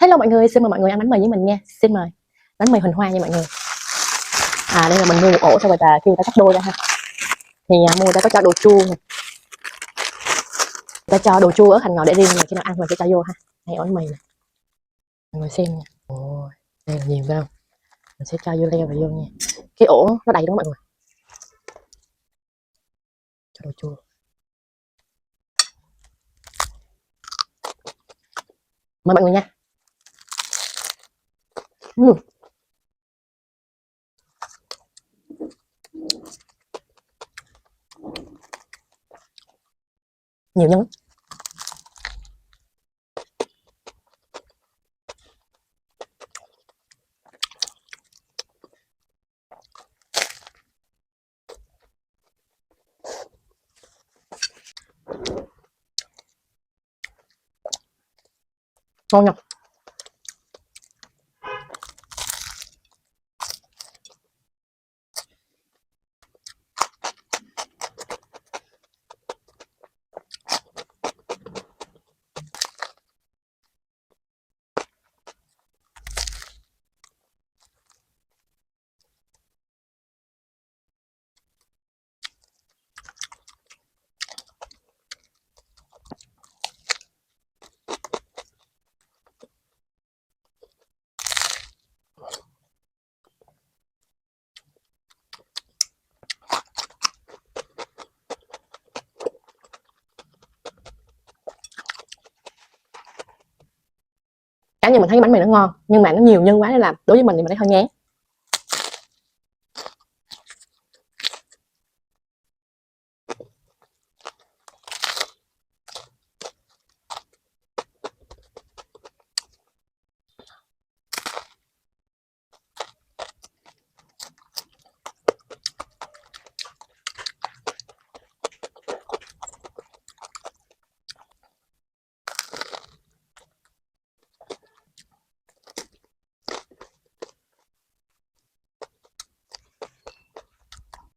Hello mọi người, xin mời mọi người ăn bánh mì với mình nha. Xin mời. Bánh mì Huỳnh Hoa nha mọi người. Đây là mình mua một ổ xong rồi ta khi người ta cắt đôi ra ha. Thì mua ta có cho đồ chua này. Ta cho đồ chua ở hành ngò để riêng, mà khi nào ăn mình sẽ cho vô ha. Đây ổ bánh mì này. Mọi người xem nha. Ôi, đây là nhiều phải không? Mình sẽ cho vô leo vào vô nha. Cái ổ nó đầy đó mọi người. Cho đồ chua. Mời mọi người nha. Nhiều nhân. Ngon nhỉ? Cá nhân mình thấy bánh mì nó ngon, nhưng mà nó nhiều nhân quá nên là đối với mình thì mình thấy hơi ngán.